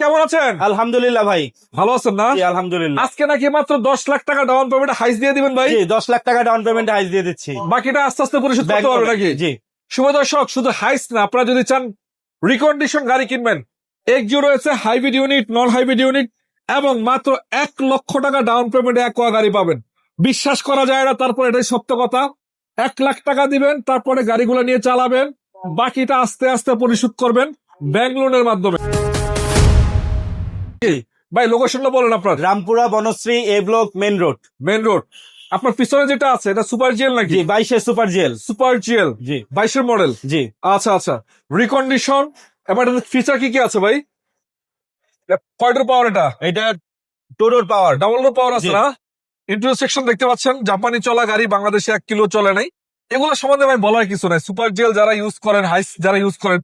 কেমন আছেন? আলহামদুলিল্লাহ ভাই। ভালো আছেন না? জি আলহামদুলিল্লাহ। আজকে নাকি মাত্র 10 লাখ টাকা ডাউন পেমেন্ট হাইস দিয়ে দিবেন ভাই? জি 10 লাখ টাকা ডাউন পেমেন্ট হাইস দিয়ে দিচ্ছি। বাকিটা আস্তে আস্তে পরিশোধ করতে পারবে নাকি? জি। শুভ দর্শক, শুধু হাইস না, আপনারা যদি চান রিকন্ডিশন গাড়ি কিনবেন, এক্সিও রয়েছে, হাইব্রিড ইউনিট, নন হাইব্রিড ইউনিট, এবং মাত্র 1 লক্ষ টাকা ডাউন পেমেন্টে একোয়া গাড়ি পাবেন। বিশ্বাস করা যায় না, তারপর এটাই সত্য কথা। 1 লাখ টাকা দিবেন, তারপরে গাড়িগুলো নিয়ে চালাবেন, বাকিটা আস্তে আস্তে পরিশোধ করবেন ব্যাংক লোনের মাধ্যমে। ভাই লোকেশনটা বলেন আপনার। Rampura Banasree A block main road. Main road. আপনার পিছনে যেটা আছে এটা সুপার জিএল নাকি? G 22 super GL. Super GL G 22 model. জি আচ্ছা আচ্ছা, রিকন্ডিশন। এবার ফিচার কি কি আছে ভাই? কয়টার পাওয়ার এটা? এটা টোটোর পাওয়ার। ডাবল ডোর পাওয়ার আছে জি। না? ইন্টেরিয়র সেকশন দেখতে পাচ্ছেন, জাপানি চলা গাড়ি, বাংলাদেশে 1 কিলো চলে নাই। এগুলো সম্বন্ধে ভাই বলার কিছু নাই। সুপার জিএল যারা ইউজ করেন, হাইস যারা ইউজ করেন,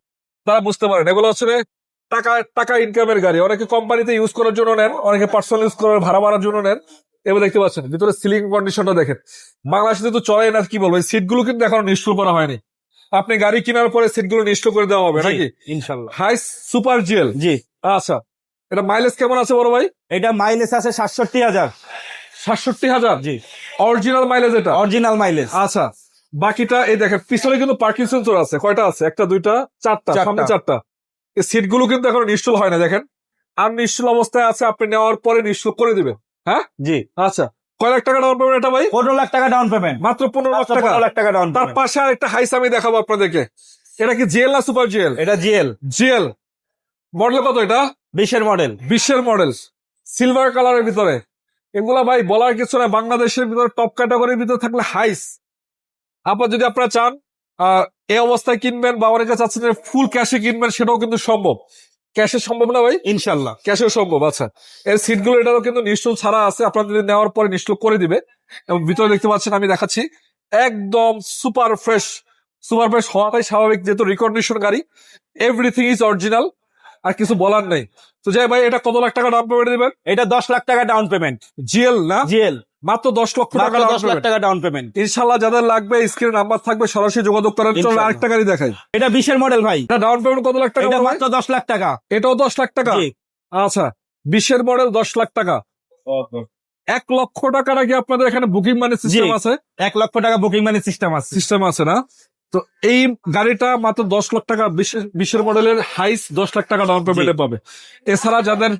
তারা বুঝতে পারেন এগুলো আসলে টাকা ইনকামের গাড়ি। অনেকে কোম্পানিতে ইউজ করার জন্য নেন, অনেকে পার্সোনাল ইউজ করার ভাড়া মারার জন্য নেন। এবার দেখতে পাচ্ছেন ভিতরে সিলিং কন্ডিশনটা দেখেন। বাংলাদেশে তো চলে না, কি বলবো, সিট গুলো কিন্তু এখনো নিশ্চল করা হয়নি। আপনি গাড়ি কেনার পরে সিট গুলো নিশ্চল করে দেওয়া হবে নাকি? ইনশাল্লাহ। Hiace super GL. জি। আচ্ছা, এটা মাইলেজ কেমন আছে বড় ভাই? এটা মাইলেজ আছে 67,000। 67,000? জি অরিজিনাল মাইলেজ এটা? Original mileage. আচ্ছা, বাকিটা এই দেখেন পিছনে কিন্তু পার্কিং সেন্সর আছে। কয়টা আছে? একটা, দুইটা, চারটা, সামনে চারটা। এই সিট গুলো কিন্তু এখন নিশ্চল হয় না, দেখেন আর নিশ্চল অবস্থায় আছে। আপনি নেওয়ার পরে নিশ্চল করে দিবেন। হ্যাঁ জি। আচ্ছা, কয় লাখ টাকা ডাউন পেমেন্ট এটা ভাই? 15 লাখ টাকা ডাউন পেমেন্ট। মাত্র 15 লাখ টাকা। 15 লাখ টাকা ডাউন তার পেমেন্ট। পাশে আর একটা হাইস আমি দেখাবো আপনাদেরকে। এটা কি জিএল না সুপার জিএল? এটা জিএল। জিএল মডেল কত এটা? 20 মডেল। 20 মডেল, সিলভার কালারের ভিতরে। এগুলা ভাই বলার কিছু না, বাংলাদেশের ভিতরে টপ ক্যাটাগরির ভিতরে থাকলে হাইস। যদি আপনারা চান এই অবস্থায় কিনবেন বা অনেকে চাচ্ছেন ফুল ক্যাশে কিনবেন, সেটাও কিন্তু সম্ভব। ক্যাশে সম্ভব না ভাই? ইনশাল্লাহ ক্যাশেও সম্ভব। আচ্ছা, এর সিট গুলো এটারও কিন্তু নিশ্চল ছাড়া আছে, আপনার যদি নেওয়ার পরে নিশ্চল করে দিবে। এবং ভিতরে দেখতে পাচ্ছেন, আমি দেখাচ্ছি, একদম সুপার ফ্রেশ। সুপার ফ্রেশ হওয়াটাই স্বাভাবিক, যেহেতু রিকন্ডিশন গাড়ি, এভরিথিং ইজ অরিজিনাল, আর কিছু বলার নেই। তো যাই ভাই, এটা কত লাখ টাকা ডাউন পেমেন্ট দিবেন? এটা 10 লাখ টাকা ডাউন পেমেন্ট। জিএল না? জিএল মাত্র 10 লক্ষ টাকা। 10 লাখ টাকা ডাউন পেমেন্ট। ইনশাল্লাহ যাদের লাগবে স্ক্রিনে নাম্বার থাকবে, সরাসরি যোগাযোগ করেন। চলো আরেকটা গাড়ি দেখাই। এটা 20 মডেল ভাই। এটা ডাউন পেমেন্ট কত লাখ টাকা? এটা মাত্র 10 লাখ টাকা। এটাও 10 লাখ টাকা? জি। আচ্ছা, 20 মডেল 10 লাখ টাকা। 1 লক্ষ টাকা নাকি আপনাদের এখানে বুকিং মানি সিস্টেম আছে? 1 লক্ষ টাকা বুকিং মানি সিস্টেম আছে না? তো এই গাড়িটা মাত্র 10 লাখ টাকা, 20 মডেলের হাইস 10 লাখ টাকা ডাউন পেমেন্টে পাবে। এছাড়া যাদের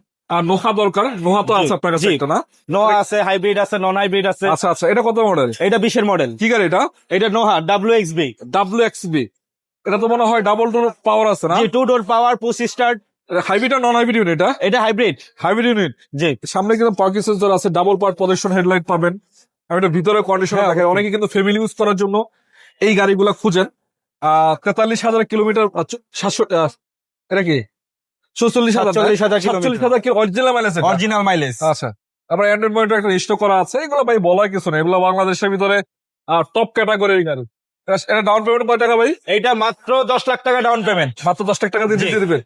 নোহা দরকার, নোহা তো আছে আপনার কাছে একটা না? নোহা আছে, হাইব্রিড আছে, নন হাইব্রিড আছে। আচ্ছা আচ্ছা, এটা কত মডেল? এটা 20 মডেল। কি গাড়ি এটা? এটা নোহা WXB। WXB, এটা তো মনে হয় ডাবল ডোর পাওয়ার আছে না? জি 2 door power, push start. Hybrid আর নন হাইব্রিড ইউনিট? এটা হাইব্রিড। Hybrid unit. জি। সামনে কিন্তু পার্কিং সেন্সর আছে, ডাবল পার্ট প্রজেকশন হেডলাইট পাবেন। আমি এটা ভিতরে কন্ডিশন দেখেন। অনেকে কিন্তু ফ্যামিলি ইউজ করার জন্য এই গাড়িগুলা খুঁজেন। 43,000 কিলোমিটার, 700, এটা কি 46,000 অরিজিনাল মাইলেজ? Original mileage. আচ্ছা, আবার অ্যান্ড্রয়েড মনিটর একটা ইনস্টল করা আছে। এগুলো ভাই বলার কিছু না, এগুলো বাংলাদেশের ভিতরে টপ ক্যাটাগরির গাড়ি। এটা ডাউন পেমেন্ট কয় টাকা ভাই? এইটা মাত্র 10 লাখ টাকা ডাউন পেমেন্ট। মাত্র 10 লাখ টাকা দিয়ে দিবে?